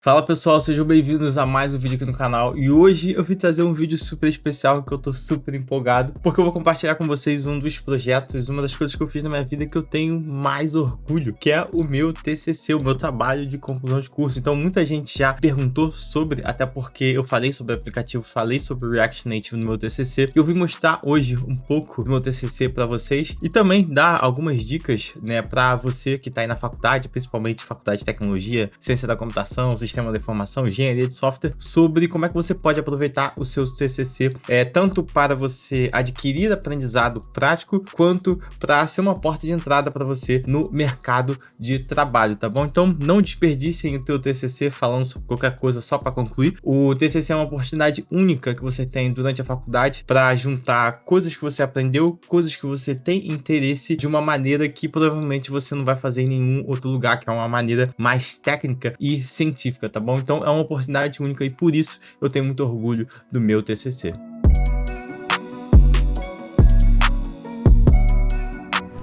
Fala pessoal, sejam bem-vindos a mais um vídeo aqui no canal e hoje eu vim trazer um vídeo super especial que eu tô super empolgado porque eu vou compartilhar com vocês um dos projetos, uma das coisas que eu fiz na minha vida que eu tenho mais orgulho, que é o meu TCC, o meu trabalho de conclusão de curso. Então muita gente já perguntou sobre, até porque eu falei sobre o aplicativo, falei sobre o React Native no meu TCC e eu vim mostrar hoje um pouco do meu TCC para vocês e também dar algumas dicas, né, para você que tá aí na faculdade, principalmente faculdade de tecnologia, ciência da computação, sistema da informação, engenharia de software, sobre como é que você pode aproveitar o seu TCC, tanto para você adquirir aprendizado prático, quanto para ser uma porta de entrada para você no mercado de trabalho, tá bom? Então não desperdicem o teu TCC falando sobre qualquer coisa só para concluir. O TCC é uma oportunidade única que você tem durante a faculdade para juntar coisas que você aprendeu, coisas que você tem interesse de uma maneira que provavelmente você não vai fazer em nenhum outro lugar, que é uma maneira mais técnica e científica, tá bom? Então é uma oportunidade única e por isso eu tenho muito orgulho do meu TCC.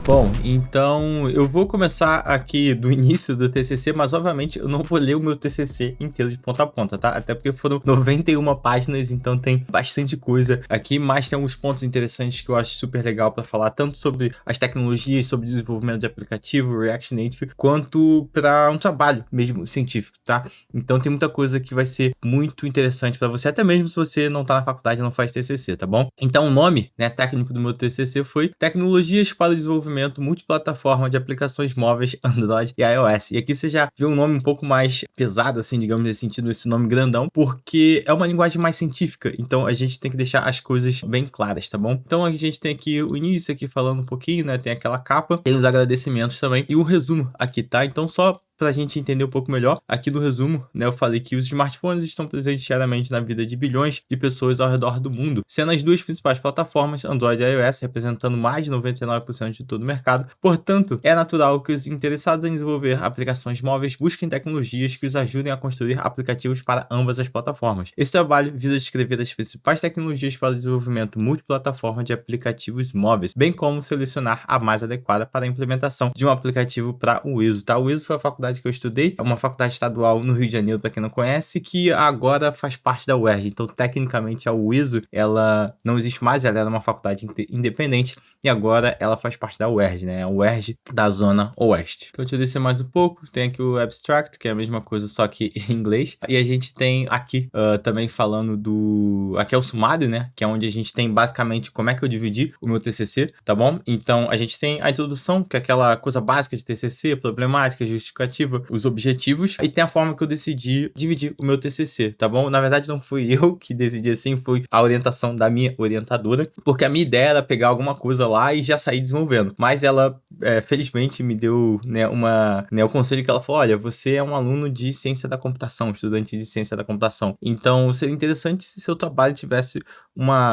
Bom, então eu vou começar aqui do início do TCC, mas obviamente eu não vou ler o meu TCC inteiro de ponta a ponta, tá? Até porque foram 91 páginas, então tem bastante coisa aqui, mas tem alguns pontos interessantes que eu acho super legal para falar, tanto sobre as tecnologias, sobre desenvolvimento de aplicativo, React Native, quanto para um trabalho mesmo científico, tá? Então tem muita coisa que vai ser muito interessante para você, até mesmo se você não tá na faculdade e não faz TCC, tá bom? Então o nome, né, técnico do meu TCC foi Tecnologias para o Desenvolvimento Multiplataforma de Aplicações Móveis Android e iOS. E aqui você já viu um nome um pouco mais pesado, assim, digamos nesse sentido, esse nome grandão, porque é uma linguagem mais científica, então a gente tem que deixar as coisas bem claras, tá bom? Então a gente tem aqui o início aqui falando um pouquinho, né, tem aquela capa, tem os agradecimentos também e o resumo aqui, tá? Então só para a gente entender um pouco melhor, aqui no resumo, né, eu falei que os smartphones estão presentes diariamente na vida de bilhões de pessoas ao redor do mundo, sendo as duas principais plataformas, Android e iOS, representando mais de 99% de todo o mercado. Portanto, é natural que os interessados em desenvolver aplicações móveis busquem tecnologias que os ajudem a construir aplicativos para ambas as plataformas. Esse trabalho visa descrever as principais tecnologias para o desenvolvimento multiplataforma de aplicativos móveis, bem como selecionar a mais adequada para a implementação de um aplicativo para o ISO, tá? O ISO foi a faculdade que eu estudei, é uma faculdade estadual no Rio de Janeiro, para quem não conhece, que agora faz parte da UERJ. Então, tecnicamente, a UISO, ela não existe mais, ela era uma faculdade independente e agora ela faz parte da UERJ, né? A UERJ da Zona Oeste. Então, deixa eu descer mais um pouco. Tem aqui o Abstract, que é a mesma coisa, só que em inglês. E a gente tem aqui também falando do... Aqui é o sumário, né? Que é onde a gente tem basicamente como é que eu dividi o meu TCC, tá bom? Então, a gente tem a introdução, que é aquela coisa básica de TCC, problemática, justificativa, os objetivos, e tem a forma que eu decidi dividir o meu TCC, tá bom? Na verdade não fui eu que decidi assim, foi a orientação da minha orientadora, porque a minha ideia era pegar alguma coisa lá e já sair desenvolvendo, mas ela felizmente me deu, né, o conselho que ela falou, olha, você é um aluno de ciência da computação, estudante de ciência da computação, então seria interessante se seu trabalho tivesse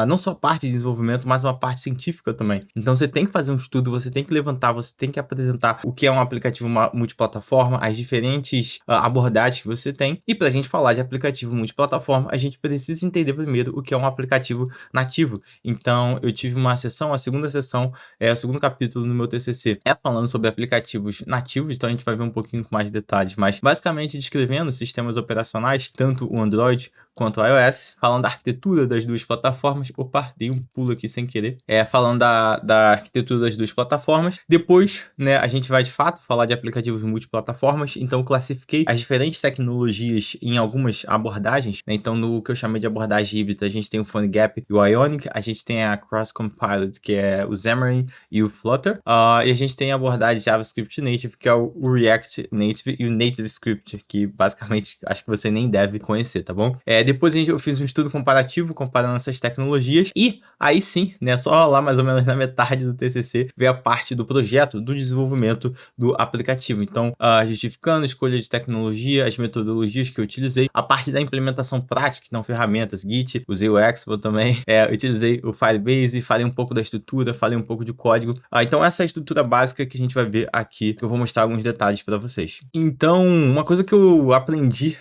não só parte de desenvolvimento, mas uma parte científica também. Então você tem que fazer um estudo, você tem que levantar, você tem que apresentar o que é um aplicativo multiplataforma, as diferentes abordagens que você tem. E para a gente falar de aplicativo multiplataforma, a gente precisa entender primeiro o que é um aplicativo nativo. Então eu tive uma sessão, a segunda sessão, o segundo capítulo no meu TCC falando sobre aplicativos nativos, então a gente vai ver um pouquinho com mais detalhes, mas basicamente descrevendo sistemas operacionais, tanto o Android quanto o iOS, falando da arquitetura das duas plataformas. Opa, dei um pulo aqui sem querer. Falando da arquitetura das duas plataformas. Depois, né, a gente vai de fato falar de aplicativos multiplataformas. Então, eu classifiquei as diferentes tecnologias em algumas abordagens, né? Então, no que eu chamei de abordagem híbrida, a gente tem o PhoneGap e o Ionic. A gente tem a Cross Compiled, que é o Xamarin e o Flutter. E a gente tem a abordagem JavaScript Native, que é o React Native e o Native Script, que basicamente acho que você nem deve conhecer, tá bom? Depois eu fiz um estudo comparativo, comparando essas tecnologias, e aí sim, né, só lá mais ou menos na metade do TCC, veio a parte do projeto, do desenvolvimento do aplicativo. Então, justificando a escolha de tecnologia, as metodologias que eu utilizei, a parte da implementação prática, então ferramentas, Git, usei o Expo também, utilizei o Firebase, falei um pouco da estrutura, falei um pouco de código. Então, essa é a estrutura básica que a gente vai ver aqui, que eu vou mostrar alguns detalhes para vocês. Então, uma coisa que eu aprendi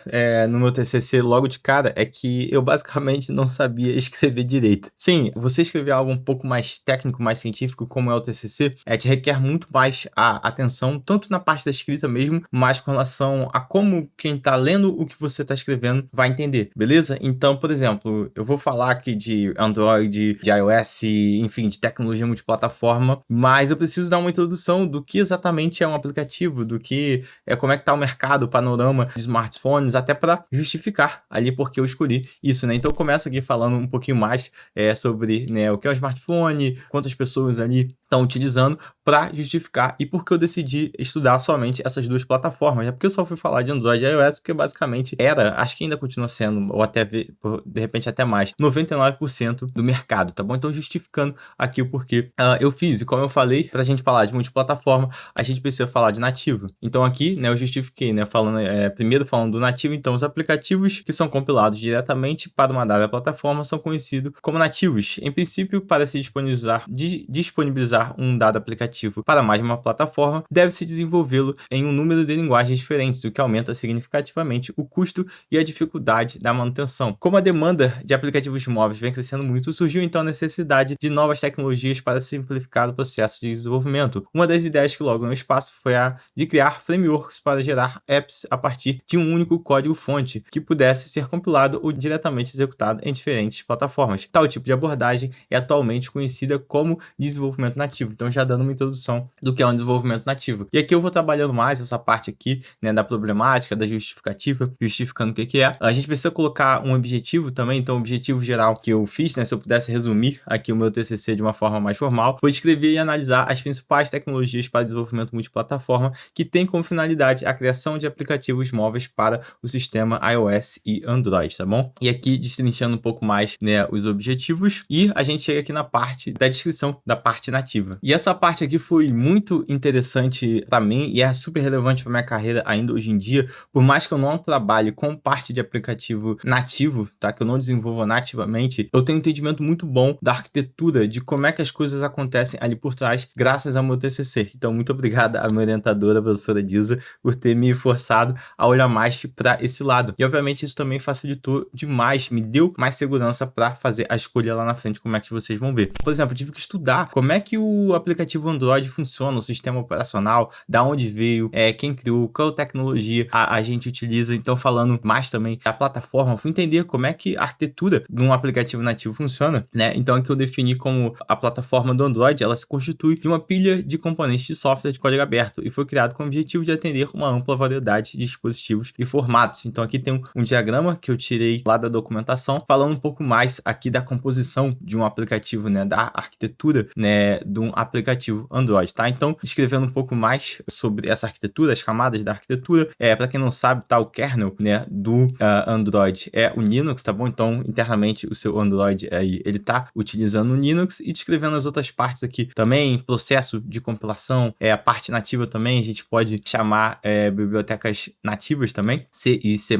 no meu TCC logo de cara é que eu basicamente não sabia escrever direito. Sim, você escrever algo um pouco mais técnico, mais científico, como é o TCC, te requer muito mais a atenção, tanto na parte da escrita mesmo, mas com relação a como quem tá lendo o que você tá escrevendo vai entender, beleza? Então, por exemplo, eu vou falar aqui de Android, de iOS, enfim, de tecnologia multiplataforma, mas eu preciso dar uma introdução do que exatamente é um aplicativo, do que como é que tá o mercado, o panorama de smartphones, até para justificar ali porque eu escolhi isso, né? Então eu começo aqui falando um pouquinho mais sobre, né, o que é o smartphone, quantas pessoas ali estão utilizando para justificar e por que eu decidi estudar somente essas duas plataformas. É porque eu só fui falar de Android e iOS porque basicamente acho que ainda continua sendo, ou até de repente até mais, 99% do mercado, tá bom? Então justificando aqui o porquê eu fiz. E como eu falei, para a gente falar de multiplataforma, a gente precisa falar de nativo. Então aqui, né, eu justifiquei, né, falando, primeiro falando do nativo. Então os aplicativos que são compilados diretamente para uma dada plataforma são conhecidos como nativos. Em princípio, para se disponibilizar um dado aplicativo para mais de uma plataforma, deve-se desenvolvê-lo em um número de linguagens diferentes, o que aumenta significativamente o custo e a dificuldade da manutenção. Como a demanda de aplicativos móveis vem crescendo muito, surgiu então a necessidade de novas tecnologias para simplificar o processo de desenvolvimento. Uma das ideias que logo no espaço foi a de criar frameworks para gerar apps a partir de um único código-fonte, que pudesse ser compilado ou diretamente executado em diferentes plataformas. Tal tipo de abordagem é atualmente conhecida como desenvolvimento nativo. Então, já dando uma introdução do que é um desenvolvimento nativo. E aqui eu vou trabalhando mais essa parte aqui, né, da problemática, da justificativa, justificando o que é. A gente precisa colocar um objetivo também. Então, o objetivo geral que eu fiz, né, se eu pudesse resumir aqui o meu TCC de uma forma mais formal, foi descrever e analisar as principais tecnologias para desenvolvimento multiplataforma que tem como finalidade a criação de aplicativos móveis para o sistema iOS e Android, tá bom? E aqui destrinchando um pouco mais, né, os objetivos, e a gente chega aqui na parte da descrição da parte nativa. E essa parte aqui foi muito interessante para mim e é super relevante para minha carreira ainda hoje em dia, por mais que eu não trabalhe com parte de aplicativo nativo, tá? Que eu não desenvolva nativamente, eu tenho um entendimento muito bom da arquitetura, de como é que as coisas acontecem ali por trás, graças ao meu TCC. Então, muito obrigado à minha orientadora, a professora Dilsa, por ter me forçado a olhar mais para esse lado. E, obviamente, isso também facilitou demais, me deu mais segurança para fazer a escolha lá na frente, como é que vocês vão ver. Por exemplo, eu tive que estudar como é que o aplicativo Android funciona, o sistema operacional, da onde veio, quem criou, qual tecnologia a gente utiliza. Então, falando mais também da plataforma, fui entender como é que a arquitetura de um aplicativo nativo funciona, né? Então, aqui eu defini como a plataforma do Android, ela se constitui de uma pilha de componentes de software de código aberto e foi criado com o objetivo de atender uma ampla variedade de dispositivos e formatos. Então, aqui tem um diagrama que eu tirei lá da documentação, falando um pouco mais aqui da composição de um aplicativo, né, da arquitetura, né, de um aplicativo Android, tá? Então, escrevendo um pouco mais sobre essa arquitetura, as camadas da arquitetura, para quem não sabe, tá, o kernel, né, do Android é o Linux, tá bom? Então, internamente, o seu Android aí, ele tá utilizando o Linux, e descrevendo as outras partes aqui também, processo de compilação, a parte nativa também, a gente pode chamar bibliotecas nativas também, C e C++,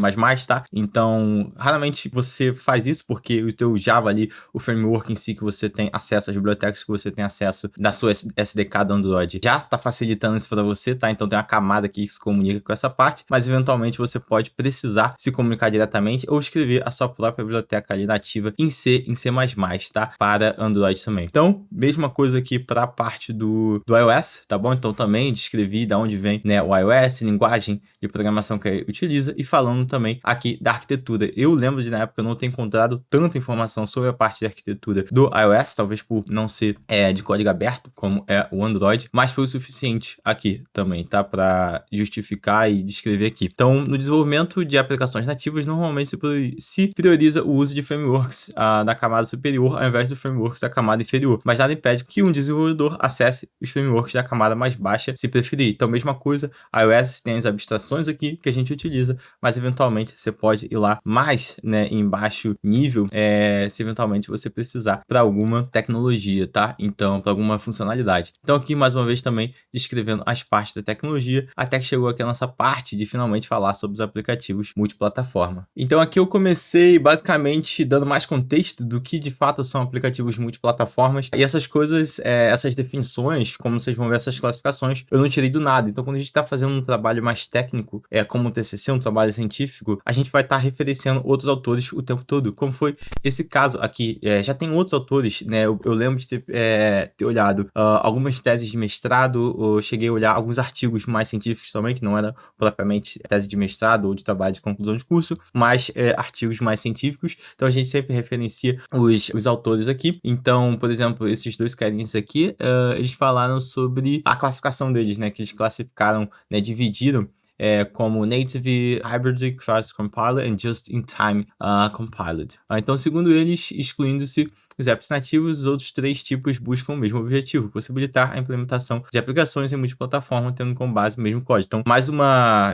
tá? Então, raramente você faz isso, porque o teu Java ali, o framework em si que você tem acesso, às bibliotecas que você tem acesso da sua SDK do Android, já tá facilitando isso para você, tá? Então tem uma camada aqui que se comunica com essa parte, mas eventualmente você pode precisar se comunicar diretamente ou escrever a sua própria biblioteca ali nativa em C, tá? Para Android também. Então, mesma coisa aqui para a parte do iOS, tá bom? Então também descrevi da onde vem, né, o iOS, linguagem de programação que ele utiliza, e falando também aqui da arquitetura. Eu lembro de na época eu não ter encontrado tanta informação sobre a parte de arquitetura do iOS, talvez por não ser de código aberto, como é o Android, mas foi o suficiente aqui também, tá? Para justificar e descrever aqui. Então, no desenvolvimento de aplicações nativas, normalmente se prioriza o uso de frameworks da camada superior ao invés do frameworks da camada inferior, mas nada impede que um desenvolvedor acesse os frameworks da camada mais baixa se preferir. Então, mesma coisa, iOS tem as abstrações aqui que a gente utiliza, mas eventualmente você pode ir lá mais, né, em baixo nível, se eventualmente você precisar para alguma tecnologia, tá? Então, para alguma alguma funcionalidade. Então aqui mais uma vez também descrevendo as partes da tecnologia, até que chegou aqui a nossa parte de finalmente falar sobre os aplicativos multiplataforma. Então aqui eu comecei basicamente dando mais contexto do que de fato são aplicativos multiplataformas, e essas coisas, essas definições, como vocês vão ver, essas classificações, eu não tirei do nada. Então quando a gente está fazendo um trabalho mais técnico, como um TCC, um trabalho científico, a gente vai estar referenciando outros autores o tempo todo, como foi esse caso aqui. Já tem outros autores, né? Eu lembro de ter olhado algumas teses de mestrado, eu cheguei a olhar alguns artigos mais científicos também, que não era propriamente tese de mestrado ou de trabalho de conclusão de curso, mas artigos mais científicos. Então a gente sempre referencia os autores aqui. Então, por exemplo, esses dois carinhas aqui, eles falaram sobre a classificação deles, né? Que eles classificaram, né? Dividiram como Native, Hybrid, Cross-Compiled and Just-in-Time Compiled. Então, segundo eles, excluindo-se os apps nativos, os outros 3 tipos buscam o mesmo objetivo: possibilitar a implementação de aplicações em multiplataforma, tendo como base o mesmo código. Então,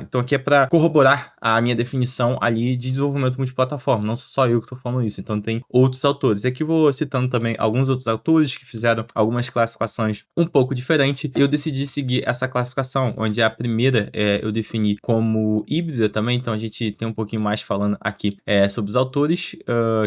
então aqui é para corroborar a minha definição ali de desenvolvimento multiplataforma, não sou só eu que estou falando isso, então tem outros autores. E aqui vou citando também alguns outros autores que fizeram algumas classificações um pouco diferentes. Eu decidi seguir essa classificação, onde a primeira eu defini como híbrida também, então a gente tem um pouquinho mais falando aqui sobre os autores,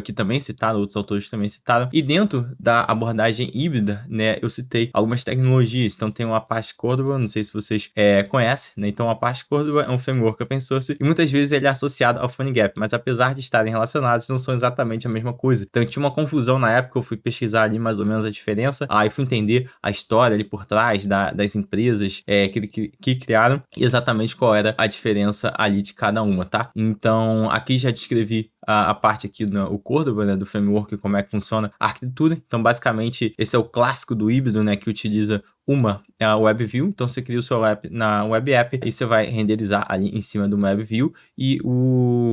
que também citaram, outros autores também citaram. E dentro da abordagem híbrida, né, eu citei algumas tecnologias. Então tem o Apache Cordova, não sei se vocês conhecem, né? Então o Apache Cordova é um framework open source e muitas vezes ele é associado ao PhoneGap, mas apesar de estarem relacionados, não são exatamente a mesma coisa. Então tinha uma confusão na época, eu fui pesquisar ali mais ou menos a diferença, aí fui entender a história ali por trás das empresas que criaram e exatamente qual era a diferença ali de cada uma, tá? Então aqui já descrevi a parte aqui o Cordova, né, do framework, como é que funciona a arquitetura. Então basicamente esse é o clássico do híbrido, né, que utiliza uma WebView. Então você cria o seu app na Web App e você vai renderizar ali em cima do WebView, e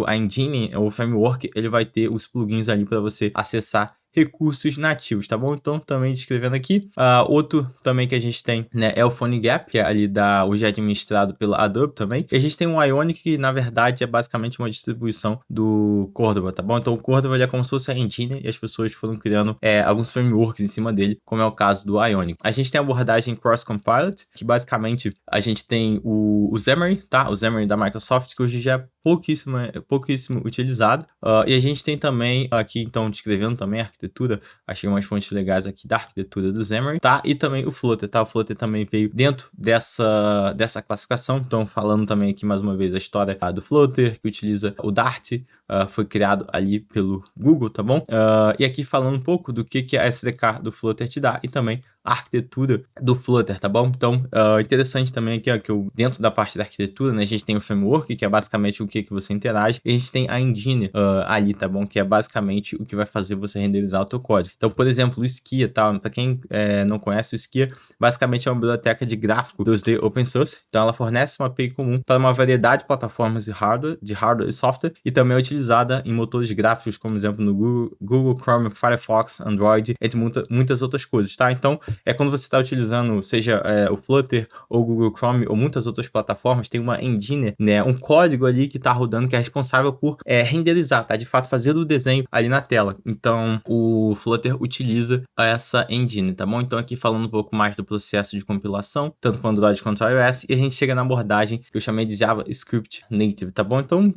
a engine, o framework, ele vai ter os plugins ali para você acessar recursos nativos, tá bom? Então, também descrevendo aqui. Outro também que a gente tem, né, é o PhoneGap, que é ali hoje é administrado pela Adobe também. E a gente tem o Ionic, que na verdade é basicamente uma distribuição do Cordova, tá bom? Então, o Cordova ele é como se fosse a engine e as pessoas foram criando alguns frameworks em cima dele, como é o caso do Ionic. A gente tem a abordagem Cross-Compiled, que basicamente a gente tem o Xamarin, tá? O Xamarin da Microsoft, que hoje já é pouquíssimo utilizado. E a gente tem também aqui, então, descrevendo também a arquitetura, achei umas fontes legais aqui da arquitetura do Xamarin, tá? E também o Flutter, tá? O Flutter também veio dentro dessa classificação. Então, falando também aqui mais uma vez a história do Flutter, que utiliza o Dart, foi criado ali pelo Google, tá bom? E aqui falando um pouco do que a SDK do Flutter te dá, e também a arquitetura do Flutter, tá bom? Então, interessante também aqui, que dentro da parte da arquitetura, né, a gente tem o framework, que é basicamente o que você interage, e a gente tem a engine ali, tá bom? Que é basicamente o que vai fazer você renderizar o teu código. Então, por exemplo, o Skia, tá? Para quem não conhece, o Skia basicamente é uma biblioteca de gráfico 2D open source. Então, ela fornece uma API comum para uma variedade de plataformas de hardware e software, e também é utilizada em motores gráficos, como exemplo no Google Chrome, Firefox, Android, entre muitas outras coisas, tá? Então, quando você está utilizando, seja o Flutter ou o Google Chrome ou muitas outras plataformas, tem uma engine, né, um código ali que está rodando, que é responsável por renderizar, tá? De fato, fazer o desenho ali na tela. Então, o Flutter utiliza essa engine, tá bom? Então, aqui falando um pouco mais do processo de compilação, tanto para Android quanto para iOS, e a gente chega na abordagem que eu chamei de JavaScript Native, tá bom? Então,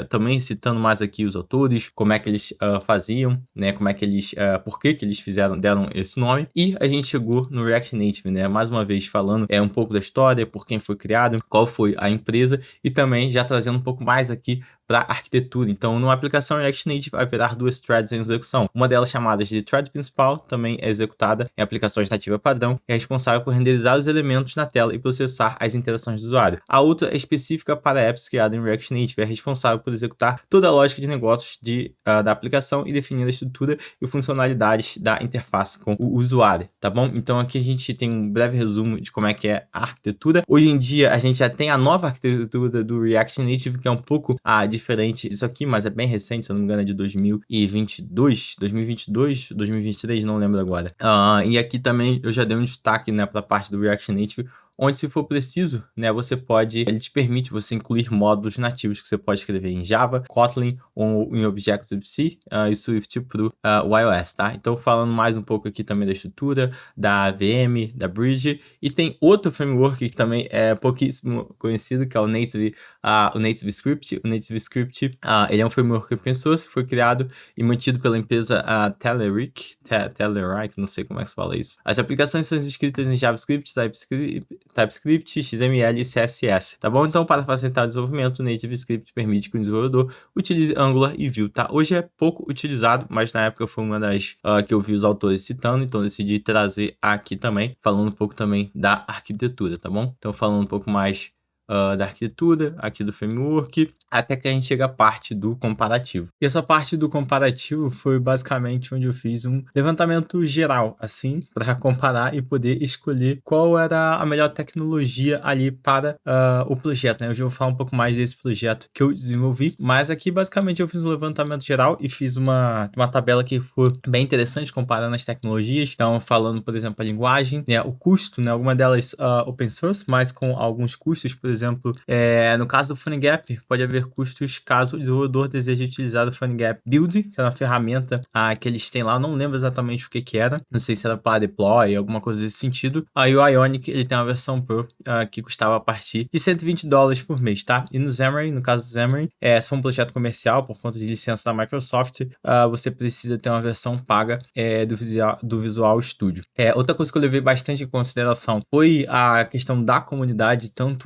também citando mais aqui os autores, como é que eles faziam, né? Como é que eles, por que eles deram esse nome, e a gente chegou no React Native, né? Mais uma vez falando um pouco da história, por quem foi criado, qual foi a empresa, e também já trazendo um pouco mais aqui para arquitetura. Então, numa aplicação React Native vai haver 2 threads em execução. Uma delas, chamada de thread principal, também é executada em aplicações nativas padrão, é responsável por renderizar os elementos na tela e processar as interações do usuário. A outra é específica para apps criadas em React Native, é responsável por executar toda a lógica de negócios da aplicação e definir a estrutura e funcionalidades da interface com o usuário, tá bom? Então, aqui a gente tem um breve resumo de como é que é a arquitetura. Hoje em dia, a gente já tem a nova arquitetura do React Native, que é um pouco diferente disso aqui, mas é bem recente, se eu não me engano é de 2022, 2023, não lembro agora. E aqui também eu já dei um destaque, né, para a parte do React Native, onde, se for preciso, né, ele te permite você incluir módulos nativos que você pode escrever em Java, Kotlin ou em Objective-C e Swift para o iOS, tá? Então, falando mais um pouco aqui também da estrutura, da VM, da Bridge, e tem outro framework que também é pouquíssimo conhecido, que é o Native Script. O Native Script, ele é um framework open source, foi criado e mantido pela empresa Telerik, não sei como é que se fala isso. As aplicações são escritas em JavaScript, TypeScript, XML e CSS, tá bom? Então, para facilitar o desenvolvimento, o Native Script permite que o desenvolvedor utilize Angular e Vue, tá? Hoje é pouco utilizado, mas na época foi uma das que eu vi os autores citando, então decidi trazer aqui também, falando um pouco também da arquitetura, tá bom? Então, falando um pouco mais da arquitetura, aqui do framework, até que a gente chega à parte do comparativo. E essa parte do comparativo foi basicamente onde eu fiz um levantamento geral, assim, para comparar e poder escolher qual era a melhor tecnologia ali para o projeto, né? Hoje eu vou falar um pouco mais desse projeto que eu desenvolvi, mas aqui basicamente eu fiz um levantamento geral e fiz uma tabela que foi bem interessante comparando as tecnologias. Então, falando, por exemplo, a linguagem, né, o custo, né, alguma delas open source, mas com alguns custos, por exemplo, no caso do PhoneGap, pode haver custos caso o desenvolvedor deseje utilizar o PhoneGap Build, que é uma ferramenta que eles têm lá, não lembro exatamente o que era, não sei se era para deploy, alguma coisa desse sentido. Aí o Ionic, ele tem uma versão Pro que custava a partir de $120 por mês, tá? E no Xamarin, no caso do Xamarin, se for um projeto comercial, por conta de licença da Microsoft, você precisa ter uma versão paga do Visual Studio. Outra coisa que eu levei bastante em consideração foi a questão da comunidade, então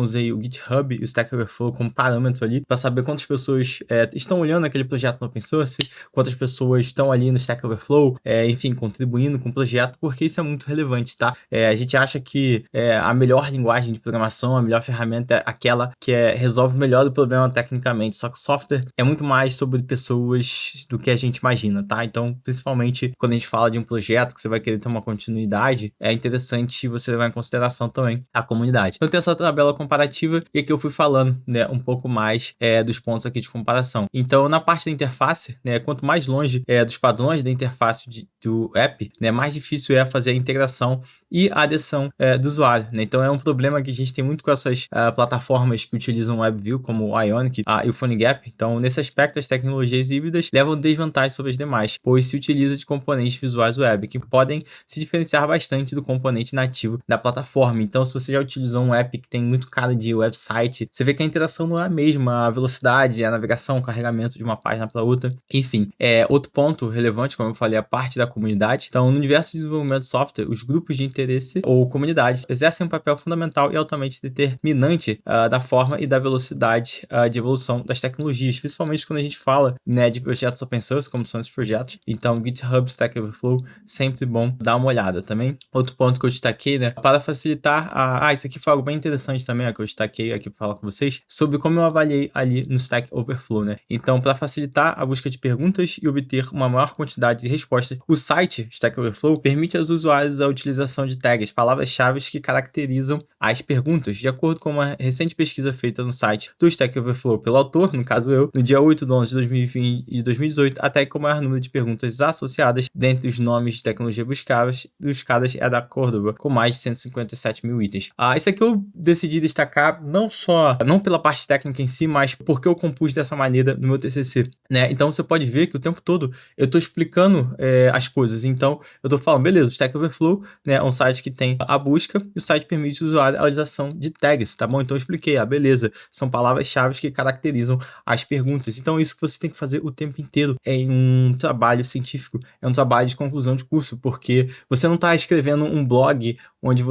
usei o GitHub e o Stack Overflow como parâmetro ali para saber quantas pessoas estão olhando aquele projeto no open source, quantas pessoas estão ali no Stack Overflow, enfim, contribuindo com o projeto, porque isso é muito relevante, tá? A gente acha que a melhor linguagem de programação, a melhor ferramenta é aquela que resolve melhor o problema tecnicamente, só que software é muito mais sobre pessoas do que a gente imagina, tá? Então, principalmente quando a gente fala de um projeto que você vai querer ter uma continuidade, é interessante você levar em consideração também a comunidade. Então, tem essa tabela comparativa e aqui eu fui falando, né, um pouco mais dos pontos aqui de comparação. Então, na parte da interface, né, quanto mais longe dos padrões da interface do app, né, mais difícil é fazer a integração e a adição do usuário, né? Então, é um problema que a gente tem muito com essas plataformas que utilizam WebView, como o Ionic e o PhoneGap. Então, nesse aspecto, as tecnologias híbridas levam desvantagem sobre as demais, pois se utiliza de componentes visuais web, que podem se diferenciar bastante do componente nativo da plataforma. Então, se você já utilizou um app que tem muito cara de website, você vê que a interação não é a mesma, a velocidade, a navegação, o carregamento de uma página para outra. Enfim, outro ponto relevante, como eu falei, a parte da comunidade. Então, no universo de desenvolvimento de software, os grupos de interesse ou comunidades exercem um papel fundamental e altamente determinante da forma e da velocidade de evolução das tecnologias, principalmente quando a gente fala, né, de projetos open source, como são esses projetos. Então, GitHub, Stack Overflow, sempre bom dar uma olhada também. Outro ponto que eu destaquei, né, para facilitar isso aqui foi algo bem interessante também, que eu destaquei aqui para falar com vocês, sobre como eu avaliei ali no Stack Overflow, né? Então, para facilitar a busca de perguntas e obter uma maior quantidade de respostas, o site Stack Overflow permite aos usuários a utilização de tags, palavras-chave que caracterizam as perguntas. De acordo com uma recente pesquisa feita no site do Stack Overflow pelo autor, no caso eu, no dia 8 de 11 de 2020 e 2018, até que o maior número de perguntas associadas dentre os nomes de tecnologia buscadas é da Cordova, com mais de 157 mil itens. Isso aqui eu decidi destacar não pela parte técnica em si, mas porque eu compus dessa maneira no meu TCC, né? Então você pode ver que o tempo todo eu estou explicando as coisas. Então eu estou falando, beleza, o Stack Overflow, né, é um site que tem a busca e o site permite ao usuário a utilização de tags, tá bom? Então eu expliquei, beleza, são palavras-chave que caracterizam as perguntas. Então isso que você tem que fazer o tempo inteiro em um trabalho científico, é um trabalho de conclusão de curso, porque você não está escrevendo um blog onde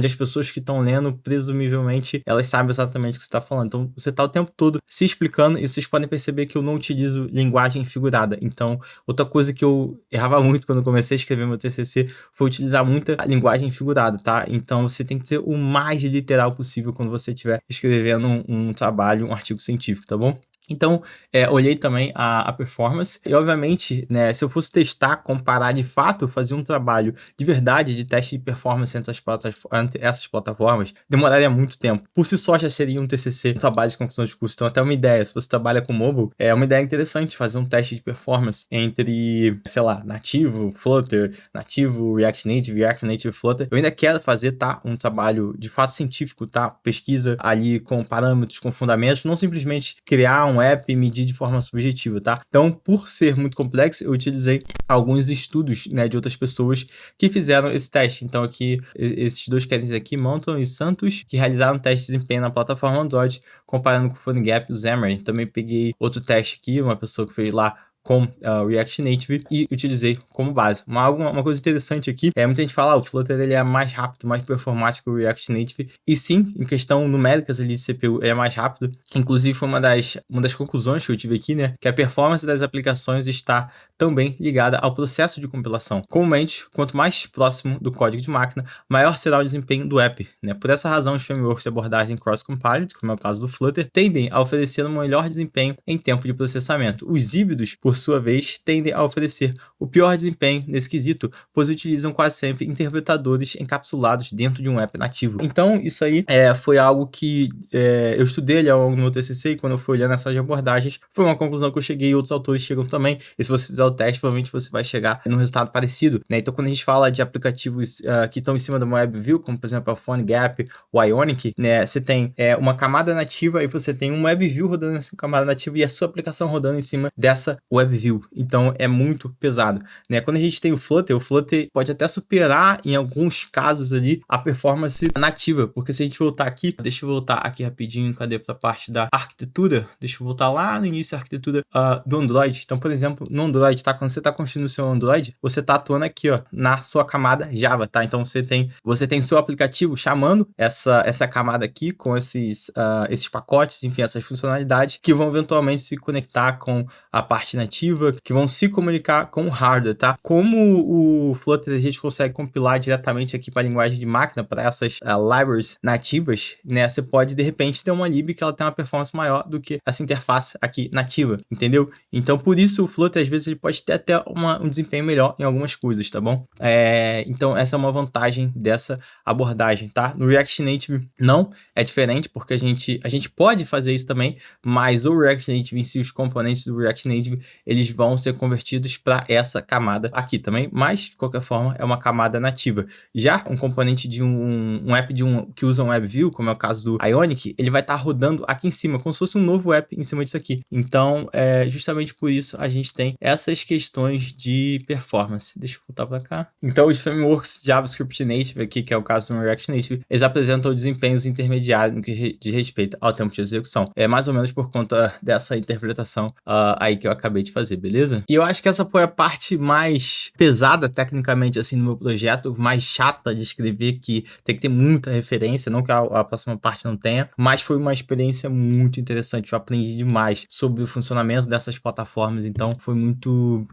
as pessoas que estão lendo, presumivelmente, elas sabem exatamente o que você está falando. Então, você está o tempo todo se explicando e vocês podem perceber que eu não utilizo linguagem figurada. Então, outra coisa que eu errava muito quando eu comecei a escrever meu TCC foi utilizar muita linguagem figurada, tá? Então, você tem que ser o mais literal possível quando você estiver escrevendo um trabalho, um artigo científico, tá bom? Então, olhei também a performance e, obviamente, né, se eu fosse testar, comparar de fato, fazer um trabalho de verdade de teste de performance entre essas plataformas, demoraria muito tempo. Por si só, já seria um TCC, um trabalho de conclusão de curso. Então, até uma ideia, se você trabalha com mobile, é uma ideia interessante fazer um teste de performance entre, sei lá, nativo, Flutter, nativo, React Native, Flutter. Eu ainda quero fazer, tá, um trabalho de fato científico, tá, pesquisa ali com parâmetros, com fundamentos, não simplesmente criar um app e medir de forma subjetiva, tá? Então, por ser muito complexo, eu utilizei alguns estudos, né, de outras pessoas que fizeram esse teste. Então, aqui, esses dois caras aqui, Mountain e Santos, que realizaram teste de desempenho na plataforma Android, comparando com o PhoneGap e o Xamarin. Também peguei outro teste aqui, uma pessoa que fez lá com React Native e utilizei como base. Uma coisa interessante aqui é muita gente fala, o Flutter ele é mais rápido, mais performático que o React Native, e sim, em questão numéricas ali de CPU é mais rápido. Inclusive foi uma das conclusões que eu tive aqui, né, que a performance das aplicações está também ligada ao processo de compilação. Comumente, quanto mais próximo do código de máquina, maior será o desempenho do app, né? Por essa razão, os frameworks de abordagem cross-compiled, como é o caso do Flutter, tendem a oferecer um melhor desempenho em tempo de processamento. Os híbridos, por sua vez, tendem a oferecer o pior desempenho nesse quesito, pois utilizam quase sempre interpretadores encapsulados dentro de um app nativo. Então, isso aí foi algo que eu estudei ali ao longo do meu TCC, e quando eu fui olhando essas abordagens, foi uma conclusão que eu cheguei e outros autores chegam também. E se você fizer o teste, provavelmente você vai chegar num resultado parecido, né? Então, quando a gente fala de aplicativos que estão em cima de uma WebView, como por exemplo a PhoneGap, o Ionic, né? Você tem uma camada nativa e você tem um WebView rodando nessa camada nativa e a sua aplicação rodando em cima dessa WebView. Então, é muito pesado, né? Quando a gente tem o Flutter pode até superar, em alguns casos ali, a performance nativa, porque se a gente voltar aqui, deixa eu voltar aqui rapidinho, cadê pra parte da arquitetura? Deixa eu voltar lá no início da arquitetura do Android. Então, por exemplo, no Android, tá? Quando você tá construindo o seu Android, você tá atuando aqui, ó, na sua camada Java, tá? Então, você tem o seu aplicativo chamando essa camada aqui com esses pacotes, enfim, essas funcionalidades que vão eventualmente se conectar com a parte nativa, que vão se comunicar com o hardware, tá? Como o Flutter a gente consegue compilar diretamente aqui para a linguagem de máquina, para essas libraries nativas, né? Você pode, de repente, ter uma lib que ela tem uma performance maior do que essa interface aqui nativa, entendeu? Então, por isso, o Flutter, às vezes, ele pode ter até um desempenho melhor em algumas coisas, tá bom? Então, essa é uma vantagem dessa abordagem, tá? No React Native, não é diferente, porque a gente pode fazer isso também, mas o React Native em si, os componentes do React Native, eles vão ser convertidos para essa camada aqui também, mas, de qualquer forma, é uma camada nativa. Já um componente de um app que usa um WebView, como é o caso do Ionic, ele vai estar rodando aqui em cima, como se fosse um novo app em cima disso aqui. Então, justamente por isso, a gente tem essas questões de performance. Deixa eu voltar para cá. Então, os frameworks JavaScript Native aqui, que é o caso do React Native, eles apresentam desempenhos intermediários no que diz respeito ao tempo de execução. É mais ou menos por conta dessa interpretação aí que eu acabei de fazer, beleza? E eu acho que essa foi a parte mais pesada, tecnicamente, assim, no meu projeto, mais chata de escrever, que tem que ter muita referência, não que a próxima parte não tenha, mas foi uma experiência muito interessante. Eu aprendi demais sobre o funcionamento dessas plataformas, então foi muito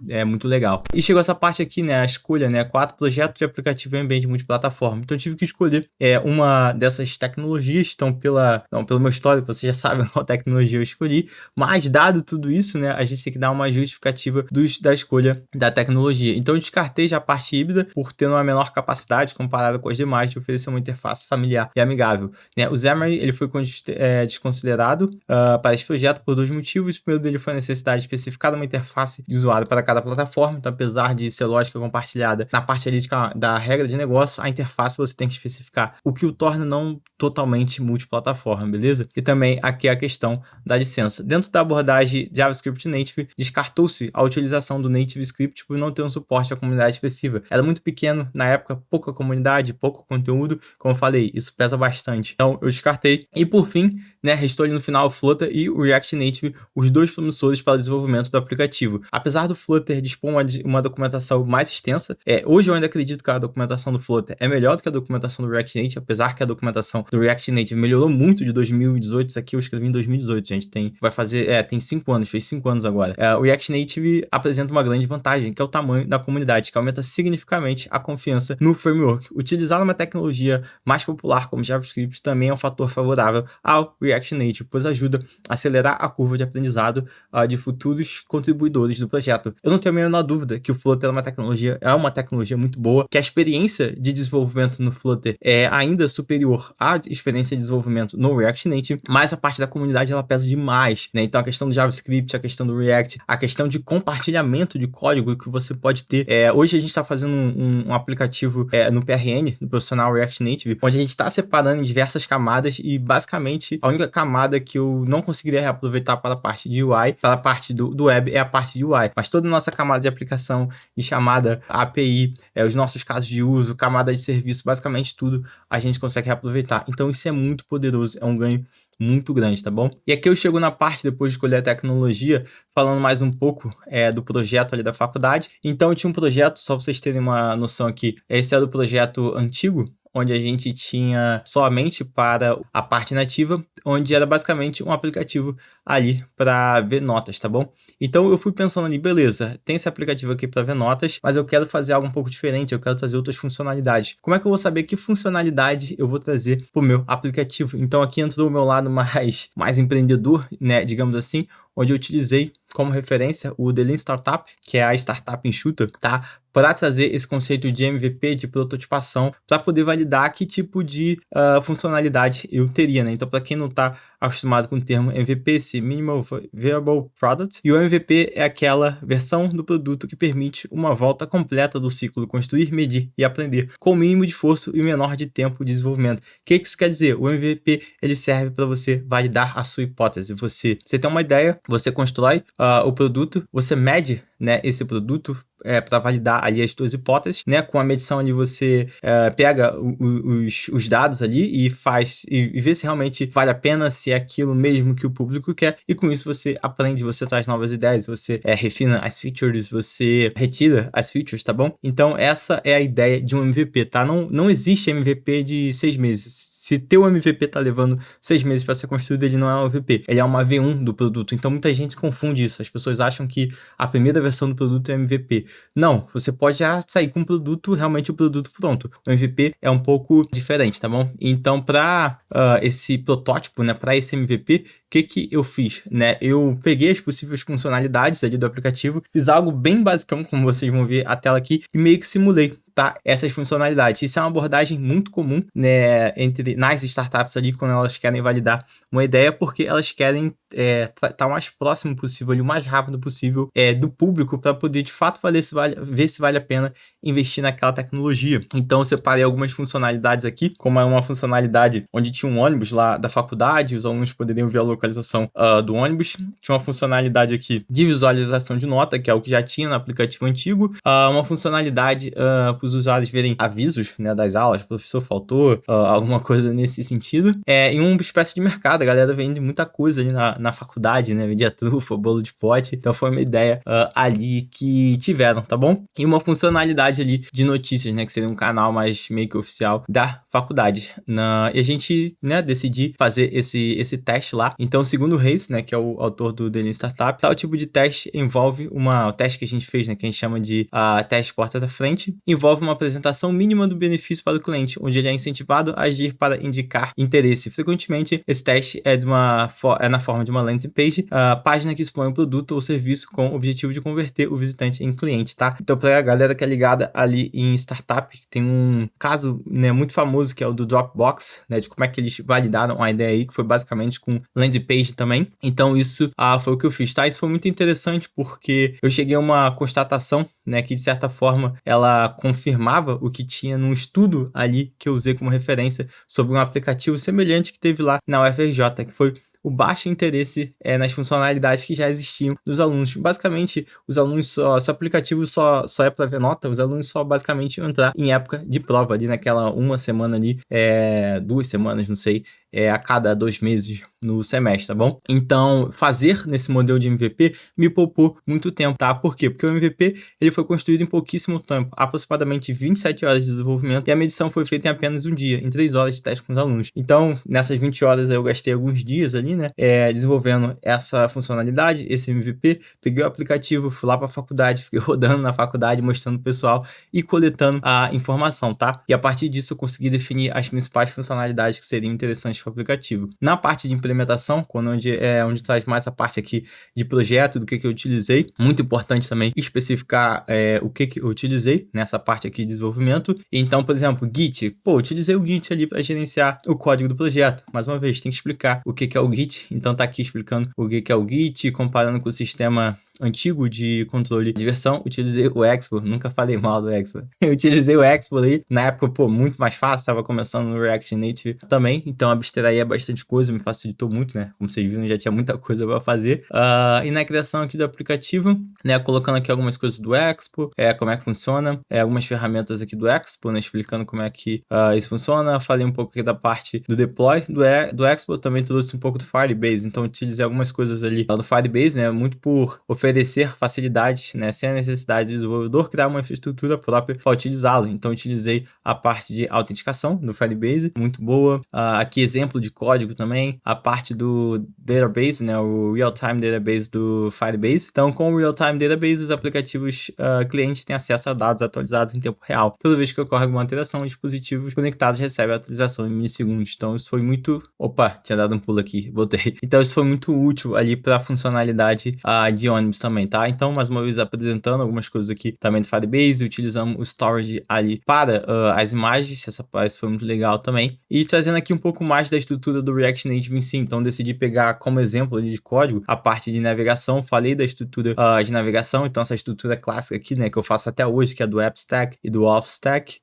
legal. E chegou essa parte aqui, né, a escolha, né, 4 projetos de aplicativo em ambiente multiplataforma. Então eu tive que escolher uma dessas tecnologias. Então, pelo meu histórico, vocês já sabem qual tecnologia eu escolhi, mas dado tudo isso, né, a gente tem que dar uma justificativa da escolha da tecnologia. Então eu descartei já a parte híbrida por ter uma menor capacidade comparada com as demais de oferecer uma interface familiar e amigável, né? O Xamarin, ele foi desconsiderado para esse projeto por 2 motivos. O primeiro dele foi a necessidade de especificar uma interface de usuário para cada plataforma. Então, apesar de ser lógica compartilhada na parte ali da regra de negócio, a interface você tem que especificar, o que o torna não totalmente multiplataforma, beleza? E também aqui a questão da licença. Dentro da abordagem JavaScript Native, descartou-se a utilização do Native Script por não ter um suporte à comunidade expressiva. Era muito pequeno, na época, pouca comunidade, pouco conteúdo, como eu falei, isso pesa bastante. Então, eu descartei. E por fim, né, restou ali no final o Flutter e o React Native, os dois promissores para o desenvolvimento do aplicativo. Apesar do Flutter dispor uma documentação mais extensa, hoje eu ainda acredito que a documentação do Flutter é melhor do que a documentação do React Native, apesar que a documentação do React Native melhorou muito de 2018, isso aqui eu escrevi em 2018, gente, tem 5 anos, fez 5 anos agora. O React Native apresenta uma grande vantagem, que é o tamanho da comunidade, que aumenta significativamente a confiança no framework. Utilizar uma tecnologia mais popular como JavaScript também é um fator favorável ao React Native, pois ajuda a acelerar a curva de aprendizado de futuros contribuidores do projeto. Eu não tenho a menor dúvida que o Flutter é uma tecnologia muito boa, que a experiência de desenvolvimento no Flutter é ainda superior à experiência de desenvolvimento no React Native, mas a parte da comunidade ela pesa demais, né? Então a questão do JavaScript, a questão do React, a questão de compartilhamento de código que você pode ter. Hoje a gente está fazendo um aplicativo no PRN, no Profissional React Native, onde a gente está separando em diversas camadas e basicamente a única camada que eu não conseguiria reaproveitar para a parte de UI, para a parte do web é a parte de UI, mas toda a nossa camada de aplicação e chamada API, os nossos casos de uso, camada de serviço, basicamente tudo a gente consegue reaproveitar. Então isso é muito poderoso, é um ganho muito grande, tá bom? E aqui eu chego na parte, depois de escolher a tecnologia, falando mais um pouco do projeto ali da faculdade. Então eu tinha um projeto, só para vocês terem uma noção aqui, esse era o projeto antigo, onde a gente tinha somente para a parte nativa, onde era basicamente um aplicativo ali para ver notas, tá bom? Então eu fui pensando ali, beleza, tem esse aplicativo aqui para ver notas, mas eu quero fazer algo um pouco diferente, eu quero trazer outras funcionalidades. Como é que eu vou saber que funcionalidade eu vou trazer para o meu aplicativo? Então aqui entrou o meu lado mais empreendedor, né, digamos assim, onde eu utilizei como referência o The Lean Startup, que é a startup enxuta, tá? Para trazer esse conceito de MVP, de prototipação, para poder validar que tipo de funcionalidade eu teria, né? Então, para quem não está acostumado com o termo MVP, esse Minimal Viable Product, e o MVP é aquela versão do produto que permite uma volta completa do ciclo construir, medir e aprender, com o mínimo de esforço e o menor de tempo de desenvolvimento. O que isso quer dizer? O MVP ele serve para você validar a sua hipótese. Você tem uma ideia, você constrói o produto, você mede, né, esse produto para validar ali as suas hipóteses, né? Com a medição ali você pega os dados ali e vê se realmente vale a pena, se é aquilo mesmo que o público quer, e com isso você aprende, você traz novas ideias, você refina as features, você retira as features, tá bom? Então essa é a ideia de um MVP, tá? Não existe MVP de 6 meses. Se teu MVP tá levando 6 meses para ser construído, ele não é um MVP, ele é uma V1 do produto. Então muita gente confunde isso, as pessoas acham que a primeira versão do produto é MVP. Não, você pode já sair com realmente o produto pronto. O MVP é um pouco diferente, tá bom? Então, para esse protótipo, né, para esse MVP, o que eu fiz, né? Eu peguei as possíveis funcionalidades ali do aplicativo, fiz algo bem basicão, como vocês vão ver a tela aqui, e meio que simulei, tá? Essas funcionalidades. Isso é uma abordagem muito comum, né, nas startups ali, quando elas querem validar uma ideia, porque elas querem estar o mais próximo possível, ali, o mais rápido possível do público, para poder de fato ver se vale a pena investir naquela tecnologia. Então eu separei algumas funcionalidades aqui, como é uma funcionalidade onde tinha um ônibus lá da faculdade, os alunos poderiam ver a localização do ônibus. Tinha uma funcionalidade aqui de visualização de nota, que é o que já tinha no aplicativo antigo. Uma funcionalidade para os usuários verem avisos, né, das aulas, o professor faltou, alguma coisa nesse sentido. E uma espécie de mercado, a galera vende muita coisa ali na faculdade, né, vendia trufa, bolo de pote, então foi uma ideia ali que tiveram, tá bom? E uma funcionalidade ali de notícias, né, que seria um canal mais meio que oficial da faculdade. E a gente, né, decidiu fazer esse teste lá. Então, segundo o Reis, né, que é o autor do The Lean Startup, tal tipo de teste envolve o teste que a gente fez, né, que a gente chama de teste porta da frente, envolve uma apresentação mínima do benefício para o cliente, onde ele é incentivado a agir para indicar interesse. Frequentemente, esse teste é na forma de uma landing page, página que expõe o produto ou serviço com o objetivo de converter o visitante em cliente, tá? Então, para a galera que é ligada ali em startup, tem um caso, né, muito famoso que é o do Dropbox, né, de como é que eles validaram a ideia aí, que foi basicamente com landing page também. Então, isso foi o que eu fiz, tá? Isso foi muito interessante porque eu cheguei a uma constatação, né, que de certa forma ela confirmava o que tinha num estudo ali que eu usei como referência sobre um aplicativo semelhante que teve lá na UFRJ, que foi o baixo interesse nas funcionalidades que já existiam dos alunos. Basicamente, os alunos se o aplicativo só é para ver nota, os alunos só basicamente iam entrar em época de prova, ali naquela uma semana ali, 2 semanas, não sei, a cada 2 meses no semestre, tá bom? Então, fazer nesse modelo de MVP me poupou muito tempo, tá? Por quê? Porque o MVP, ele foi construído em pouquíssimo tempo, aproximadamente 27 horas de desenvolvimento, e a medição foi feita em apenas um dia, em 3 horas de teste com os alunos. Então, nessas 20 horas eu gastei alguns dias ali, né, desenvolvendo essa funcionalidade, esse MVP, peguei o aplicativo, fui lá para a faculdade, fiquei rodando na faculdade, mostrando pro pessoal e coletando a informação, tá? E a partir disso eu consegui definir as principais funcionalidades que seriam interessantes para o aplicativo. Na parte de implementação, onde traz mais a parte aqui de projeto, do que eu utilizei, muito importante também especificar o que eu utilizei nessa parte aqui de desenvolvimento. Então, por exemplo, Git, eu utilizei o Git ali para gerenciar o código do projeto. Mais uma vez, tem que explicar o que é o Git, então tá aqui explicando o que é o Git, comparando com o sistema antigo de controle de versão, utilizei o Expo, nunca falei mal do Expo. Eu utilizei o Expo aí, na época, muito mais fácil, estava começando no React Native também, então abstraía bastante coisa, me facilitou muito, né? Como vocês viram, já tinha muita coisa para fazer. E na criação aqui do aplicativo, né, colocando aqui algumas coisas do Expo, como é que funciona, algumas ferramentas aqui do Expo, né, explicando como é que isso funciona. Falei um pouco aqui da parte do deploy do Expo, também trouxe um pouco do Firebase, então utilizei algumas coisas ali do Firebase, né, muito por oferecer facilidades, né, sem a necessidade do desenvolvedor criar uma infraestrutura própria para utilizá-lo. Então, utilizei a parte de autenticação do Firebase, muito boa. Aqui, exemplo de código também. A parte do database, né, o real-time database do Firebase. Então, com o real-time database, os aplicativos clientes têm acesso a dados atualizados em tempo real. Toda vez que ocorre alguma alteração, os dispositivos conectados recebem a atualização em milissegundos. Então, isso foi muito... Opa, tinha dado um pulo aqui, voltei. Então, isso foi muito útil ali para a funcionalidade de ônibus também, tá? Então, mais uma vez apresentando algumas coisas aqui também do Firebase, utilizamos o storage ali para as imagens, essa parte foi muito legal também, e trazendo aqui um pouco mais da estrutura do React Native em si. Então, decidi pegar como exemplo ali de código a parte de navegação, falei da estrutura de navegação, então essa estrutura clássica aqui, né, que eu faço até hoje, que é do App Stack e do Auth Stack,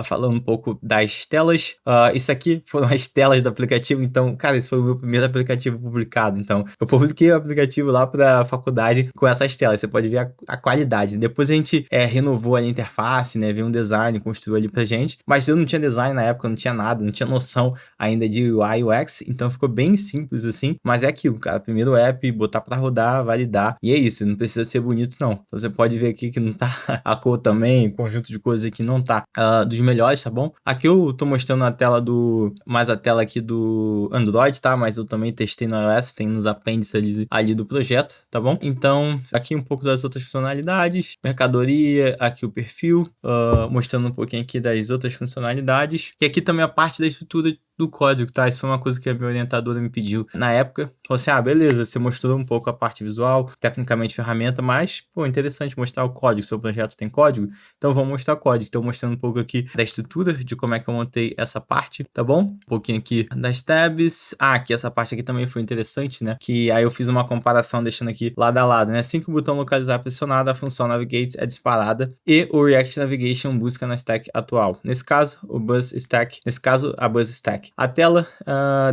falando um pouco das telas. Isso aqui foram as telas do aplicativo, então, cara, esse foi o meu primeiro aplicativo publicado, então, eu publiquei o aplicativo lá para a faculdade com essas telas, você pode ver a qualidade. Depois a gente renovou a interface, né, veio um design, construiu ali pra gente, mas eu não tinha design na época, não tinha nada, não tinha noção ainda de UI e UX, então ficou bem simples assim, mas é aquilo, cara, primeiro app, botar pra rodar, validar, e é isso, não precisa ser bonito não. Então você pode ver aqui que não tá a cor também, o conjunto de cores aqui não tá dos melhores, tá bom? Aqui eu tô mostrando a tela mais a tela aqui do Android, tá? Mas eu também testei no iOS, tem nos apêndices ali do projeto, tá bom? Então, aqui um pouco das outras funcionalidades, mercadoria, aqui o perfil, mostrando um pouquinho aqui das outras funcionalidades, e aqui também a parte da estrutura do código, tá? Isso foi uma coisa que a minha orientadora me pediu na época. Falou assim, beleza, você mostrou um pouco a parte visual, tecnicamente ferramenta, mas, interessante mostrar o código. Seu projeto tem código? Então, vamos mostrar o código. Então, mostrando um pouco aqui da estrutura, de como é que eu montei essa parte, tá bom? Um pouquinho aqui das tabs. Aqui essa parte aqui também foi interessante, né? Que aí eu fiz uma comparação, deixando aqui lado a lado, né? Assim que o botão localizar pressionado, a função Navigate é disparada e o React Navigation busca na stack atual. Nesse caso, a Buzz Stack. A tela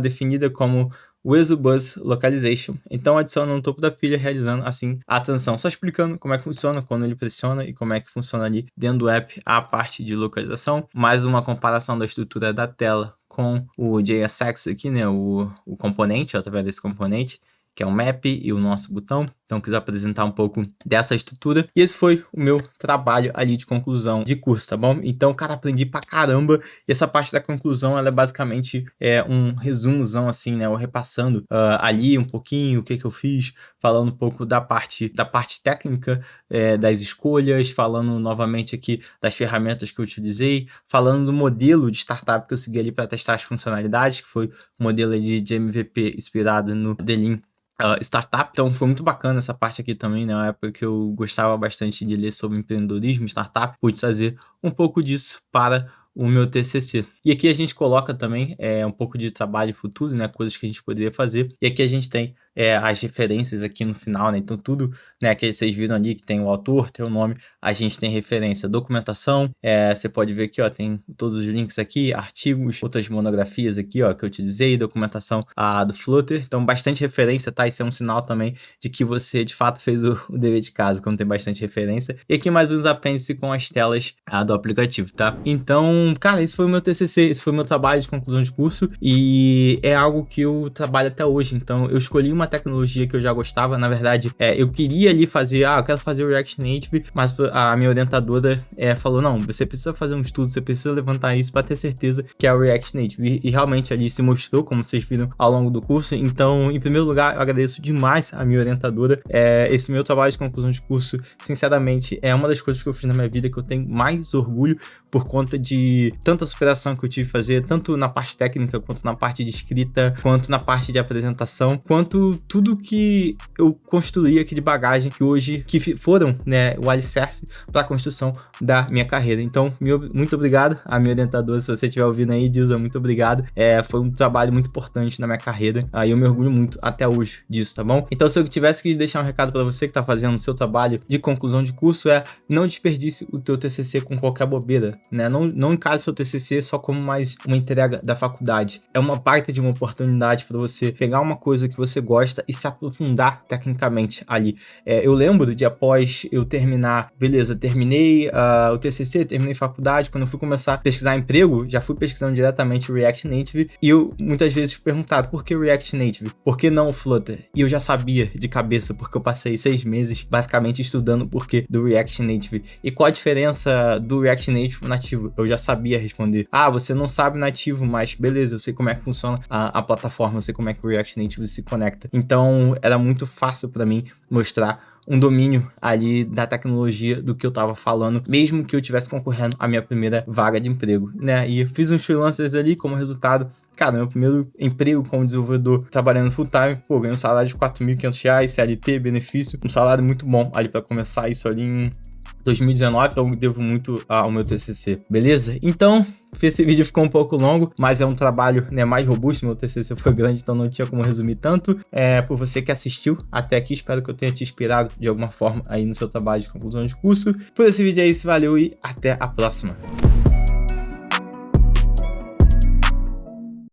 definida como With Buzz Localization. Então adiciona no topo da pilha, realizando assim a transição. Só explicando como é que funciona quando ele pressiona e como é que funciona ali dentro do app a parte de localização. Mais uma comparação da estrutura da tela com o JSX aqui, né? O componente, através desse componente, que é o map e o nosso botão. Então, quis apresentar um pouco dessa estrutura. E esse foi o meu trabalho ali de conclusão de curso, tá bom? Então, cara, aprendi pra caramba. E essa parte da conclusão, ela é basicamente um resumozão, assim, né? Eu repassando ali um pouquinho o que eu fiz, falando um pouco da parte técnica, das escolhas, falando novamente aqui das ferramentas que eu utilizei, falando do modelo de startup que eu segui ali para testar as funcionalidades, que foi o modelo de MVP inspirado no The Lean Startup. Então foi muito bacana essa parte aqui também, né? Uma época que eu gostava bastante de ler sobre empreendedorismo, startup, pude trazer um pouco disso para o meu TCC. E aqui a gente coloca também um pouco de trabalho futuro, né? Coisas que a gente poderia fazer. E aqui a gente tem as referências aqui no final, né? Então tudo né, que vocês viram ali que tem o autor, tem o nome, a gente tem referência, documentação, você pode ver aqui, ó, tem todos os links aqui, artigos, outras monografias aqui, ó, que eu utilizei, documentação do Flutter, então bastante referência, tá? Isso é um sinal também de que você, de fato, fez o dever de casa, quando tem bastante referência. E aqui mais uns apêndices com as telas do aplicativo, tá? Então, cara, esse foi o meu TCC, esse foi o meu trabalho de conclusão de curso e é algo que eu trabalho até hoje. Então, eu escolhi uma tecnologia que eu já gostava, na verdade, eu queria ali fazer, eu quero fazer o React Native, mas a minha orientadora falou, não, você precisa fazer um estudo, você precisa levantar isso para ter certeza que é o React Native. E realmente ali se mostrou, como vocês viram ao longo do curso. Então, em primeiro lugar, eu agradeço demais a minha orientadora. Esse meu trabalho de conclusão de curso, sinceramente, é uma das coisas que eu fiz na minha vida que eu tenho mais orgulho, por conta de tanta superação que eu tive que fazer, tanto na parte técnica, quanto na parte de escrita, quanto na parte de apresentação, quanto tudo que eu construí aqui de bagagem, que hoje foram, né, o alicerce para a construção da minha carreira. Então, muito obrigado à minha orientadora, se você estiver ouvindo aí, Dilza, muito obrigado. Foi um trabalho muito importante na minha carreira, e eu me orgulho muito até hoje disso, tá bom? Então, se eu tivesse que deixar um recado para você que tá fazendo o seu trabalho de conclusão de curso, não desperdice o teu TCC com qualquer bobeira, né? Não encare seu TCC só como mais uma entrega da faculdade. É uma baita de uma oportunidade para você pegar uma coisa que você gosta e se aprofundar tecnicamente ali. Eu lembro de após eu terminar, beleza, terminei o TCC, terminei faculdade, quando eu fui começar a pesquisar emprego, já fui pesquisando diretamente o React Native e eu muitas vezes fui perguntado, por que React Native? Por que não o Flutter? E eu já sabia de cabeça, porque eu passei 6 meses basicamente estudando o porquê do React Native. E qual a diferença do React Native nativo? Eu já sabia responder. Você não sabe nativo, mas beleza, eu sei como é que funciona a plataforma, eu sei como é que o React Native se conecta. Então, era muito fácil para mim mostrar um domínio ali da tecnologia do que eu tava falando, mesmo que eu tivesse concorrendo à minha primeira vaga de emprego, né? E fiz uns freelancers ali, como resultado, cara, meu primeiro emprego como desenvolvedor trabalhando full time, ganhei um salário de R$4.500, CLT, benefício, um salário muito bom ali para começar isso ali em 2019, então eu devo muito ao meu TCC, beleza? Então, esse vídeo ficou um pouco longo, mas é um trabalho, né, mais robusto. Meu TCC foi grande, então não tinha como resumir tanto. Por você que assistiu até aqui, espero que eu tenha te inspirado de alguma forma aí no seu trabalho de conclusão de curso. Por esse vídeo é isso, valeu e até a próxima.